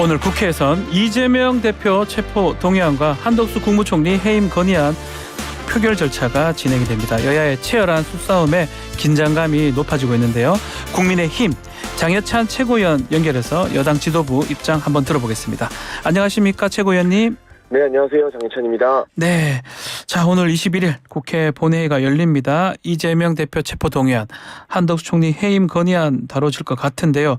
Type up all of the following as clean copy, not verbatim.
오늘 국회에선 이재명 대표 체포 동의안과 한덕수 국무총리 해임 건의안 표결 절차가 진행이 됩니다. 여야의 치열한 수싸움에 긴장감이 높아지고 있는데요. 국민의힘 장해찬 최고위원 연결해서 여당 지도부 입장 한번 들어보겠습니다. 안녕하십니까, 최고위원님? 네, 안녕하세요. 장해찬입니다. 네, 자, 오늘 21일 국회 본회의가 열립니다. 이재명 대표 체포 동의안, 한덕수 총리 해임 건의안 다뤄질 것 같은데요.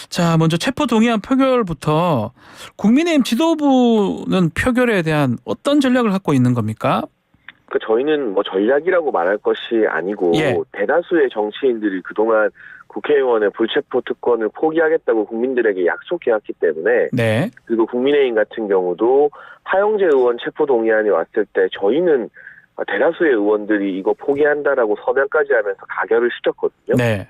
자, 먼저 체포 동의안 표결부터 국민의힘 지도부는 표결에 대한 어떤 전략을 갖고 있는 겁니까? 저희는 전략이라고 말할 것이 아니고 대다수의 정치인들이 그동안 국회의원의 불체포 특권을 포기하겠다고 국민들에게 약속해왔기 때문에 그리고 국민의힘 같은 경우도 하영재 의원 체포 동의안이 왔을 때 저희는 대다수의 의원들이 이거 포기한다라고 서명까지 하면서 가결을 시켰거든요.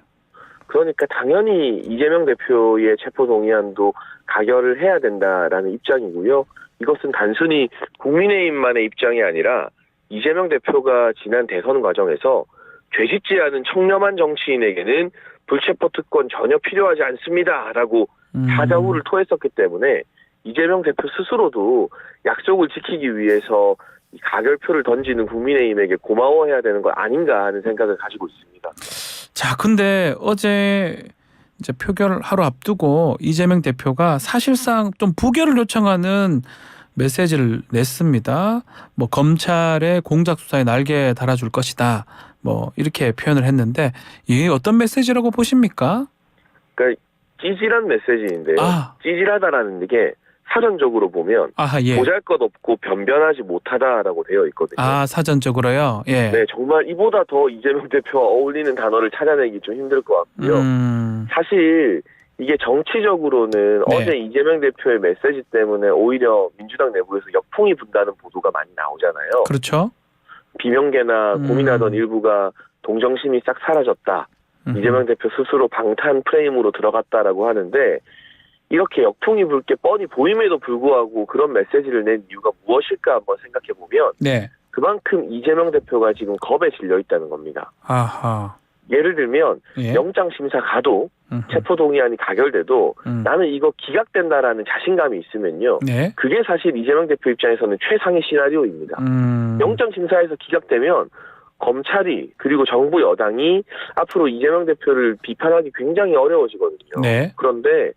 그러니까 당연히 이재명 대표의 체포 동의안도 가결을 해야 된다라는 입장이고요. 이것은 단순히 국민의힘만의 입장이 아니라 이재명 대표가 지난 대선 과정에서 죄짓지 않은 청렴한 정치인에게는 불체포 특권 전혀 필요하지 않습니다라고 사자후를 토했었기 때문에 이재명 대표 스스로도 약속을 지키기 위해서 가결표를 던지는 국민의힘에게 고마워해야 되는 거 아닌가 하는 생각을 가지고 있습니다. 자, 근데 어제 이제 표결을 하루 앞두고 이재명 대표가 사실상 좀 부결을 요청하는 메시지를 냈습니다. 검찰의 공작 수사에 날개 달아줄 것이다. 이렇게 표현을 했는데 이게 어떤 메시지라고 보십니까? 그러니까 찌질한 메시지인데요. 찌질하다라는 게 사전적으로 보면 보잘것없고 변변하지 못하다라고 되어 있거든요. 사전적으로요? 네, 정말 이보다 더 이재명 대표와 어울리는 단어를 찾아내기 좀 힘들 것 같고요. 사실 이게 정치적으로는 어제 이재명 대표의 메시지 때문에 오히려 민주당 내부에서 역풍이 분다는 보도가 많이 나오잖아요. 그렇죠. 비명계나 고민하던 일부가 동정심이 싹 사라졌다. 이재명 대표 스스로 방탄 프레임으로 들어갔다라고 하는데 이렇게 역풍이 불 게 뻔히 보임에도 불구하고 그런 메시지를 낸 이유가 무엇일까 한번 생각해보면 그만큼 이재명 대표가 지금 겁에 질려 있다는 겁니다. 예를 들면 영장심사 가도 체포동의안이 가결돼도 나는 이거 기각된다라는 자신감이 있으면요. 그게 사실 이재명 대표 입장에서는 최상의 시나리오입니다. 영장심사에서 기각되면 검찰이 그리고 정부 여당이 앞으로 이재명 대표를 비판하기 굉장히 어려워지거든요. 그런데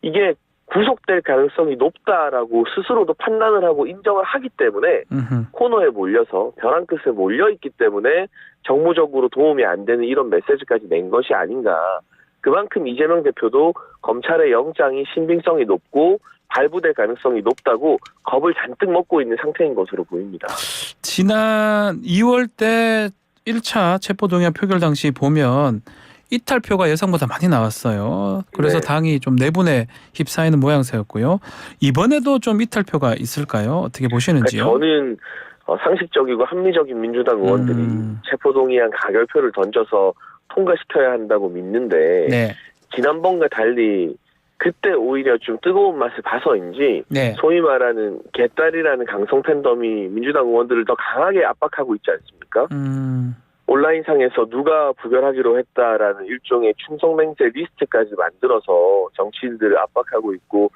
이게 구속될 가능성이 높다라고 스스로도 판단을 하고 인정을 하기 때문에 코너에 몰려서 벼랑 끝에 몰려있기 때문에 정무적으로 도움이 안 되는 이런 메시지까지 낸 것이 아닌가. 그만큼 이재명 대표도 검찰의 영장이 신빙성이 높고 발부될 가능성이 높다고 겁을 잔뜩 먹고 있는 상태인 것으로 보입니다. 지난 2월 때 1차 체포동의안 표결 당시 보면 이탈표가 예상보다 많이 나왔어요. 그래서 당이 좀 내분에 휩싸이는 모양새였고요. 이번에도 좀 이탈표가 있을까요? 어떻게 보시는지요? 저는 상식적이고 합리적인 민주당 의원들이 체포동의안 가결표를 던져서 통과시켜야 한다고 믿는데 지난번과 달리 그때 오히려 좀 뜨거운 맛을 봐서인지 소위 말하는 개딸이라는 강성 팬덤이 민주당 의원들을 더 강하게 압박하고 있지 않습니까? 온라인상에서 누가 부결하기로 했다라는 일종의 충성맹세 리스트까지 만들어서 정치인들을 압박하고 있고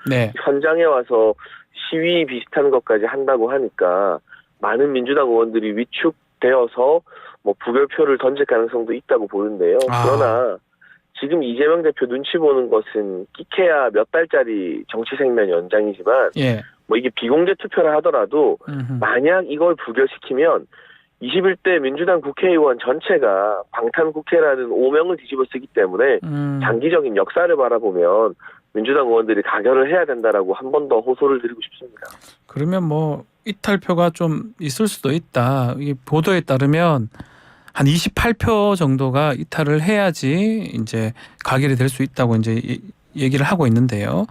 현장에 와서 시위 비슷한 것까지 한다고 하니까 많은 민주당 의원들이 위축되어서 부결표를 던질 가능성도 있다고 보는데요. 그러나 지금 이재명 대표 눈치 보는 것은 끼케야 몇 달짜리 정치 생명 연장이지만 이게 비공개 투표를 하더라도 만약 이걸 부결시키면 21대 민주당 국회의원 전체가 방탄국회라는 오명을 뒤집어 쓰기 때문에 장기적인 역사를 바라보면 민주당 의원들이 가결을 해야 된다라고 한 번 더 호소를 드리고 싶습니다. 그러면 이탈표가 좀 있을 수도 있다. 이 보도에 따르면 한 28표 정도가 이탈을 해야지 이제 가결이 될 수 있다고 이제 얘기를 하고 있는데요.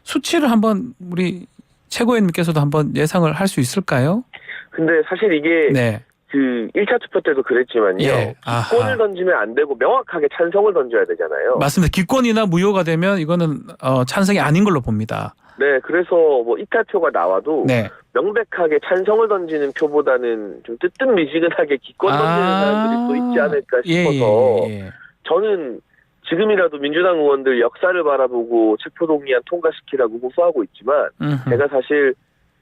수치를 한번 우리 최고위원님께서도 한번 예상을 할 수 있을까요? 근데 사실 이게 그 1차 투표 때도 그랬지만요. 기권을 던지면 안 되고 명확하게 찬성을 던져야 되잖아요. 맞습니다. 기권이나 무효가 되면 이거는 찬성이 아닌 걸로 봅니다. 그래서 이탈표가 나와도 명백하게 찬성을 던지는 표보다는 좀 뜨뜻미지근하게 기권 던지는 사람들이 또 있지 않을까 싶어서 저는 지금이라도 민주당 의원들 역사를 바라보고 체포동의안 통과시키라고 호소하고 있지만 제가 사실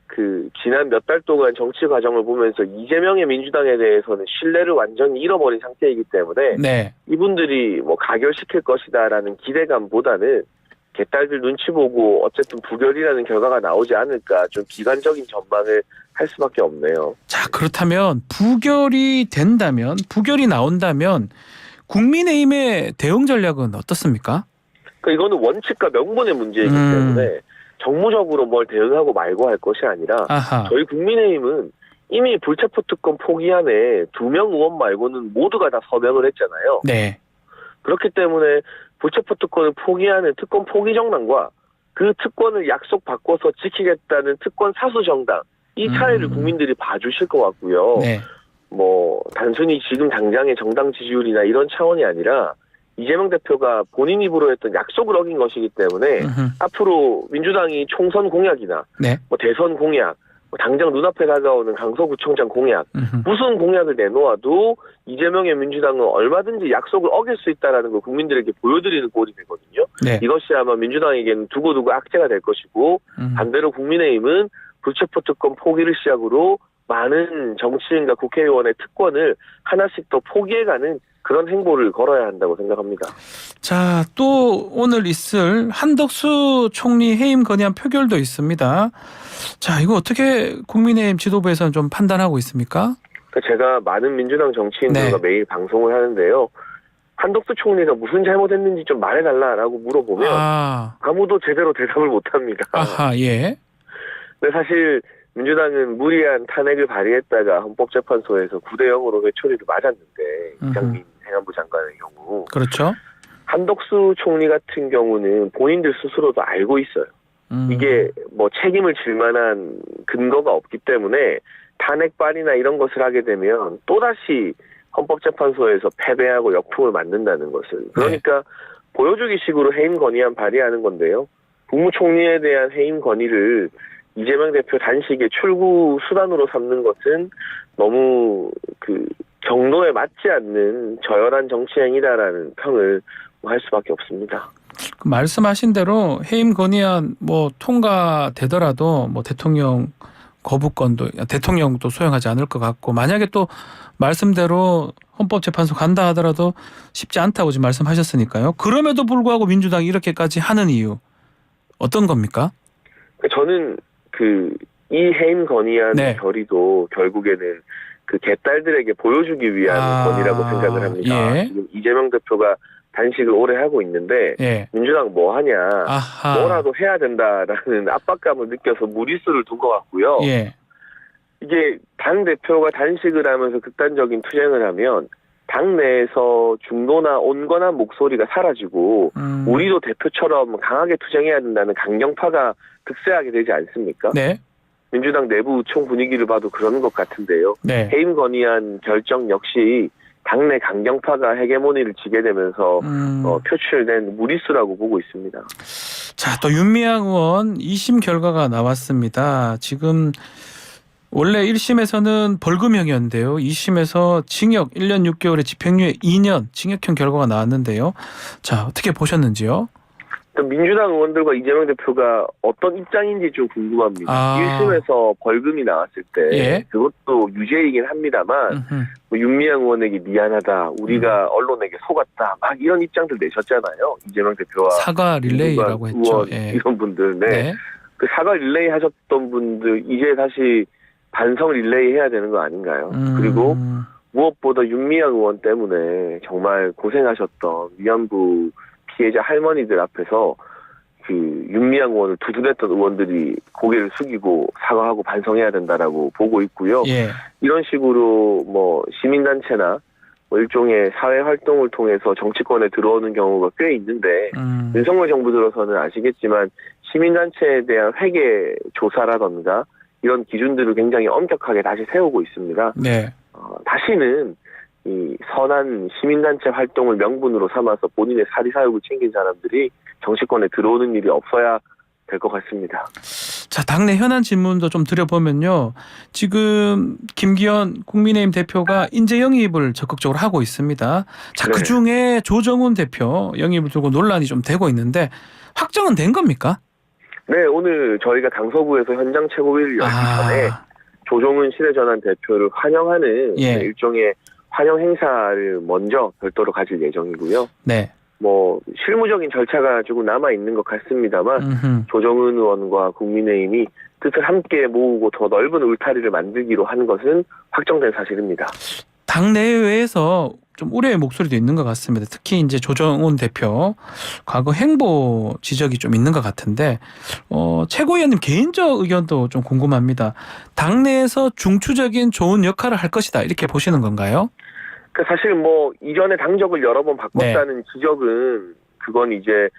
그 지난 몇 달 동안 정치 과정을 보면서 이재명의 민주당에 대해서는 신뢰를 완전히 잃어버린 상태이기 때문에 네. 이분들이 뭐 가결시킬 것이다라는 기대감보다는 개딸들 눈치 보고 어쨌든 부결이라는 결과가 나오지 않을까 좀 비관적인 전망을 할 수밖에 없네요. 자, 그렇다면 부결이 나온다면 국민의힘의 대응 전략은 어떻습니까? 그러니까 이거는 원칙과 명분의 문제이기 때문에 정무적으로 뭘 대응하고 말고 할 것이 아니라 아하. 저희 국민의힘은 이미 불체포 특권 포기안에 2명 의원 말고는 모두가 다 서명을 했잖아요. 네. 그렇기 때문에 불체포 특권을 포기하는 특권 포기 정당과 그 특권을 약속 바꿔서 지키겠다는 특권 사수 정당 이 차이를 국민들이 봐주실 것 같고요. 네. 뭐 단순히 지금 당장의 정당 지지율이나 이런 차원이 아니라 이재명 대표가 본인 입으로 했던 약속을 어긴 것이기 때문에 앞으로 민주당이 총선 공약이나 네. 뭐 대선 공약, 뭐 당장 눈앞에 다가오는 강서구청장 공약 무슨 공약을 내놓아도 이재명의 민주당은 얼마든지 약속을 어길 수 있다는 걸 국민들에게 보여드리는 꼴이 되거든요. 네. 이것이 아마 민주당에게는 두고두고 악재가 될 것이고 반대로 국민의힘은 불체포 특권 포기를 시작으로 많은 정치인과 국회의원의 특권을 하나씩 더 포기해가는 그런 행보를 걸어야 한다고 생각합니다. 자, 또 오늘 있을 한덕수 총리 해임 건의안 표결도 있습니다. 자, 이거 어떻게 국민의힘 지도부에서는 좀 판단하고 있습니까? 제가 많은 민주당 정치인들과 네. 매일 방송을 하는데요. 한덕수 총리가 무슨 잘못했는지 좀 말해달라라고 물어보면 아무도 제대로 대답을 못합니다. 아하, 예. 근데 사실 민주당은 무리한 탄핵을 발의했다가 헌법재판소에서 9대0으로 회초리를 맞았는데 이장민 행안부 장관의 경우 그렇죠. 한덕수 총리 같은 경우는 본인들 스스로도 알고 있어요. 이게 뭐 책임을 질 만한 근거가 없기 때문에 탄핵발의나 이런 것을 하게 되면 또다시 헌법재판소에서 패배하고 역풍을 맞는다는 것을. 그러니까 보여주기식으로 해임 건의안 발의하는 건데요. 국무총리에 대한 해임 건의를 이재명 대표 단식의 출구 수단으로 삼는 것은 너무 그 정도에 맞지 않는 저열한 정치 행위다라는 평을 할 수밖에 없습니다. 말씀하신 대로 해임 건의안 뭐 통과되더라도 뭐 대통령 거부권도 대통령도 수용하지 않을 것 같고 만약에 또 말씀대로 헌법재판소 간다 하더라도 쉽지 않다고 지금 말씀하셨으니까요. 그럼에도 불구하고 민주당이 이렇게까지 하는 이유 어떤 겁니까? 저는 이 해임 건의안 결의도 결국에는 그 개딸들에게 보여주기 위한 건의라고 생각을 합니다. 예. 지금 이재명 대표가 단식을 오래 하고 있는데 민주당 뭐 하냐, 뭐라도 해야 된다라는 압박감을 느껴서 무리수를 둔 것 같고요. 이게 당 대표가 단식을 하면서 극단적인 투쟁을 하면 당 내에서 중도나 온건한 목소리가 사라지고 우리도 대표처럼 강하게 투쟁해야 된다는 강경파가 득세하게 되지 않습니까? 네. 민주당 내부 총 분위기를 봐도 그러는 것 같은데요. 해임 건의안 결정 역시 당내 강경파가 헤게모니를 지게 되면서 표출된 무리수라고 보고 있습니다. 자, 또 윤미향 의원 2심 결과가 나왔습니다. 지금 원래 1심에서는 벌금형이었는데요. 2심에서 징역 1년 6개월에 집행유예 2년 징역형 결과가 나왔는데요. 자, 어떻게 보셨는지요? 민주당 의원들과 이재명 대표가 어떤 입장인지 좀 궁금합니다. 1심에서 벌금이 나왔을 때 그것도 유죄이긴 합니다만 뭐 윤미향 의원에게 미안하다. 우리가 언론에게 속았다. 막 이런 입장들 내셨잖아요. 이재명 대표와 사과 릴레이라고 했죠. 이런 분들. 그 사과 릴레이 하셨던 분들 이제 다시 반성 릴레이 해야 되는 거 아닌가요? 그리고 무엇보다 윤미향 의원 때문에 정말 고생하셨던 위안부 피해자 할머니들 앞에서 그 윤미향 의원을 두둔했던 의원들이 고개를 숙이고 사과하고 반성해야 된다라고 보고 있고요. 이런 식으로 뭐 시민단체나 뭐 일종의 사회 활동을 통해서 정치권에 들어오는 경우가 꽤 있는데 윤석열 정부 들어서는 아시겠지만 시민단체에 대한 회계 조사라던가 이런 기준들을 굉장히 엄격하게 다시 세우고 있습니다. 다시는 이 선한 시민단체 활동을 명분으로 삼아서 본인의 사리사욕을 챙긴 사람들이 정치권에 들어오는 일이 없어야 될 것 같습니다. 자, 당내 현안 질문도 좀 드려보면요. 지금 김기현 국민의힘 대표가 인재 영입을 적극적으로 하고 있습니다. 자, 네. 그중에 조정훈 대표 영입을 두고 논란이 좀 되고 있는데 확정은 된 겁니까? 네, 오늘 저희가 당서부에서 현장 최고위를 열기 전에 조정훈 시대전환 대표를 환영하는 예. 일종의 환영 행사를 먼저 별도로 가질 예정이고요. 네. 뭐 실무적인 절차가 조금 남아 있는 것 같습니다만 조정훈 의원과 국민의힘이 뜻을 함께 모으고 더 넓은 울타리를 만들기로 한 것은 확정된 사실입니다. 당내외에서 좀 우려의 목소리도 있는 것 같습니다. 특히 이제 조정훈 대표 과거 행보 지적이 좀 있는 것 같은데 최고위원님 개인적 의견도 좀 궁금합니다. 당내에서 중추적인 좋은 역할을 할 것이다 이렇게 보시는 건가요? 사실 뭐 이전에 당적을 여러 번 바꿨다는 지적은 그건 이제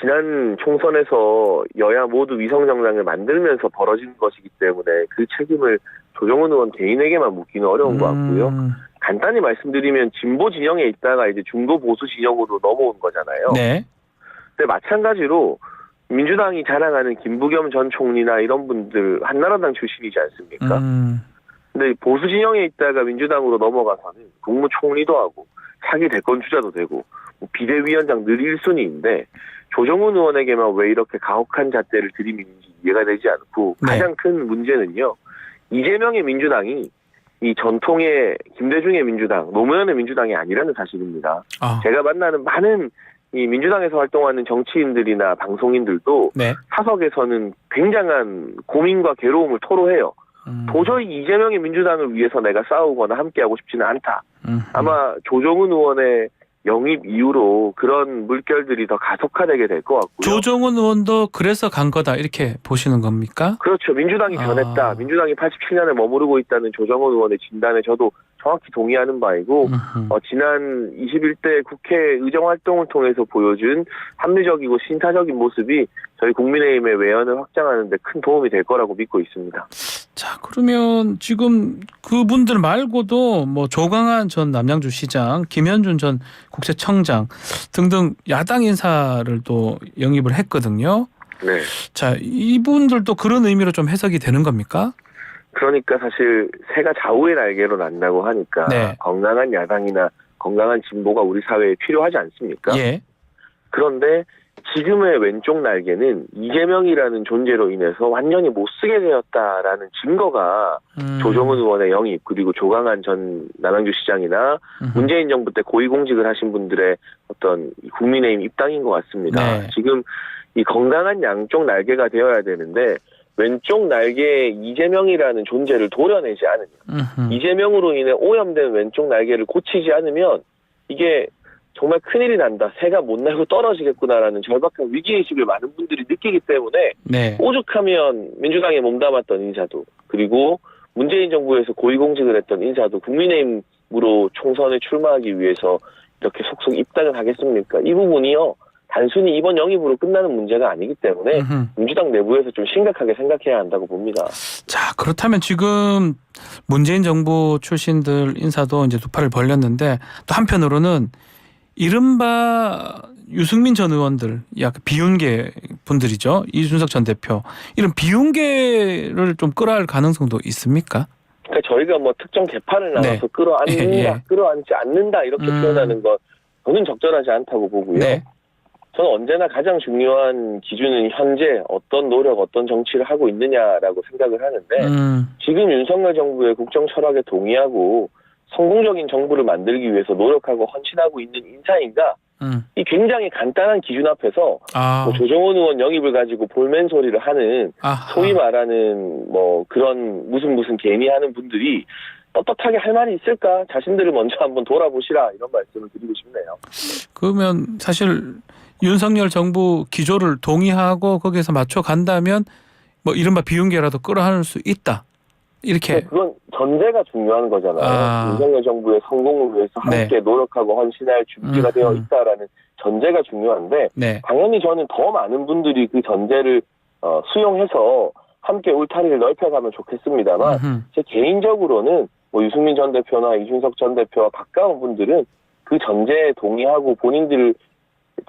지난 총선에서 여야 모두 위성 정당을 만들면서 벌어진 것이기 때문에 그 책임을 조정훈 의원 개인에게만 묻기는 어려운 것 같고요. 간단히 말씀드리면 진보 진영에 있다가 이제 중도 보수 진영으로 넘어온 거잖아요. 네. 근데 마찬가지로 민주당이 자랑하는 김부겸 전 총리나 이런 분들 한나라당 출신이지 않습니까? 근데 보수 진영에 있다가 민주당으로 넘어가서는 국무총리도 하고 차기 대권 주자도 되고 비대위원장 늘 1순위인데 조정훈 의원에게만 왜 이렇게 가혹한 잣대를 들이미는지 이해가 되지 않고 가장 큰 문제는요. 이재명의 민주당이 이 전통의 김대중의 민주당, 노무현의 민주당이 아니라는 사실입니다. 제가 만나는 많은 이 민주당에서 활동하는 정치인들이나 방송인들도 네. 사석에서는 굉장한 고민과 괴로움을 토로해요. 도저히 이재명의 민주당을 위해서 내가 싸우거나 함께하고 싶지는 않다. 아마 조정훈 의원의 영입 이후로 그런 물결들이 더 가속화되게 될 것 같고요. 조정훈 의원도 그래서 간 거다 이렇게 보시는 겁니까? 그렇죠. 민주당이 변했다. 민주당이 87년에 머무르고 있다는 조정훈 의원의 진단에 저도 정확히 동의하는 바이고 지난 21대 국회 의정활동을 통해서 보여준 합리적이고 신사적인 모습이 저희 국민의힘의 외연을 확장하는 데 큰 도움이 될 거라고 믿고 있습니다. 자, 그러면 지금 그분들 말고도 뭐 조강한 전 남양주시장, 김현준 전 국세청장 등등 야당 인사를 또 영입을 했거든요. 네. 자, 이분들도 그런 의미로 좀 해석이 되는 겁니까? 그러니까 사실 새가 좌우의 날개로 난다고 하니까 네. 건강한 야당이나 건강한 진보가 우리 사회에 필요하지 않습니까? 예. 그런데 지금의 왼쪽 날개는 이재명이라는 존재로 인해서 완전히 못 쓰게 되었다라는 증거가 조정훈 의원의 영입 그리고 조강한 전 남양주시장이나 문재인 정부 때 고위공직을 하신 분들의 어떤 국민의힘 입당인 것 같습니다. 네. 지금 이 건강한 양쪽 날개가 되어야 되는데 왼쪽 날개에 이재명이라는 존재를 도려내지 않으면 이재명으로 인해 오염된 왼쪽 날개를 고치지 않으면 이게 정말 큰일이 난다. 새가 못 날고 떨어지겠구나라는 절박한 위기의식을 많은 분들이 느끼기 때문에 네. 오죽하면 민주당에 몸담았던 인사도 그리고 문재인 정부에서 고위공직을 했던 인사도 국민의힘으로 총선에 출마하기 위해서 이렇게 속속 입당을 하겠습니까? 이 부분이요. 단순히 이번 영입으로 끝나는 문제가 아니기 때문에 민주당 내부에서 좀 심각하게 생각해야 한다고 봅니다. 자, 그렇다면 지금 문재인 정부 출신들 인사도 이제 두 팔을 벌렸는데 또 한편으로는 이른바 유승민 전 의원들, 약간 비윤계 분들이죠. 이준석 전 대표. 이런 비윤계를 좀 끌어갈 가능성도 있습니까? 그러니까 저희가 뭐 특정 개파를 나눠서 끌어안는다, 끌어안지 않는다 이렇게 표현하는 건 저는 적절하지 않다고 보고요. 네. 저는 언제나 가장 중요한 기준은 현재 어떤 노력, 어떤 정치를 하고 있느냐라고 생각을 하는데 지금 윤석열 정부의 국정 철학에 동의하고 성공적인 정부를 만들기 위해서 노력하고 헌신하고 있는 인사인가? 이 굉장히 간단한 기준 앞에서 뭐 조정훈 의원 영입을 가지고 볼멘 소리를 하는 소위 말하는 뭐 그런 무슨 괜히 하는 분들이 떳떳하게 할 말이 있을까? 자신들을 먼저 한번 돌아보시라 이런 말씀을 드리고 싶네요. 그러면 사실 윤석열 정부 기조를 동의하고 거기에서 맞춰 간다면 뭐 이른바 비윤계라도 끌어안을 수 있다. 이렇게. 그건 전제가 중요한 거잖아요. 윤석열 정부의 성공을 위해서 함께 노력하고 헌신할 준비가 되어 있다라는 전제가 중요한데 당연히 저는 더 많은 분들이 그 전제를 수용해서 함께 울타리를 넓혀가면 좋겠습니다만 제 개인적으로는 뭐 유승민 전 대표나 이준석 전 대표와 가까운 분들은 그 전제에 동의하고 본인들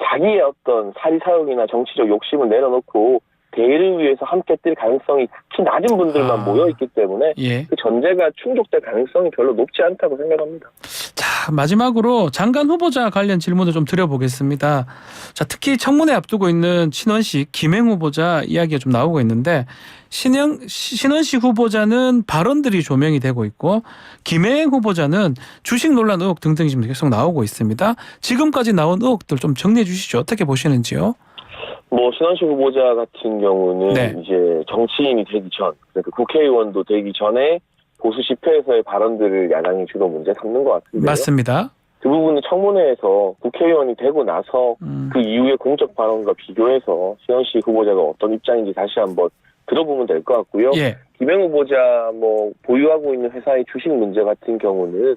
자기의 어떤 사리사욕이나 정치적 욕심을 내려놓고 대의를 위해서 함께 뛸 가능성이 극히 낮은 분들만 모여 있기 때문에 예. 그 전제가 충족될 가능성이 별로 높지 않다고 생각합니다. 자, 마지막으로 장관 후보자 관련 질문을 좀 드려보겠습니다. 자, 특히 청문회 앞두고 있는 신원식, 김행 후보자 이야기가 좀 나오고 있는데 신원식 후보자는 발언들이 조명이 되고 있고 김행 후보자는 주식 논란 의혹 등등이 지금 계속 나오고 있습니다. 지금까지 나온 의혹들 좀 정리해 주시죠. 어떻게 보시는지요? 신원식 후보자 같은 경우는 네. 이제 정치인이 되기 전, 그러니까 국회의원도 되기 전에 보수 집회에서의 발언들을 야당이 주로 문제 삼는 것 같은데요. 맞습니다. 그 부분은 청문회에서 국회의원이 되고 나서 그 이후의 공적 발언과 비교해서 신원식 후보자가 어떤 입장인지 다시 한번 들어보면 될 것 같고요. 예. 김행 후보자 보유하고 있는 회사의 주식 문제 같은 경우는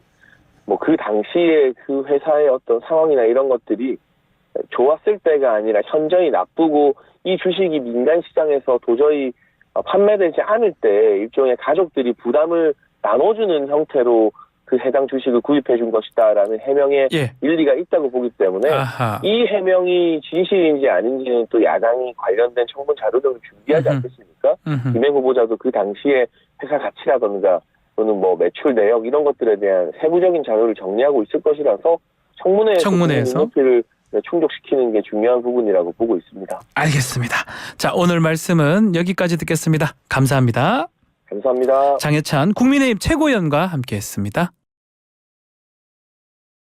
그 당시에 그 회사의 어떤 상황이나 이런 것들이 좋았을 때가 아니라 현저히 나쁘고 이 주식이 민간 시장에서 도저히 판매되지 않을 때 일종의 가족들이 부담을 나눠주는 형태로 그 해당 주식을 구입해 준 것이다라는 해명에 예. 일리가 있다고 보기 때문에 아하. 이 해명이 진실인지 아닌지는 또 야당이 관련된 청문 자료 등을 준비하지 않겠습니까? 김행 후보자도 그 당시에 회사 가치라든가 또는 매출 내역 이런 것들에 대한 세부적인 자료를 정리하고 있을 것이라서 청문회에서 눈높이를 충족시키는 게 중요한 부분이라고 보고 있습니다. 알겠습니다. 자, 오늘 말씀은 여기까지 듣겠습니다. 감사합니다. 감사합니다. 장해찬 국민의힘 최고위원과 함께했습니다.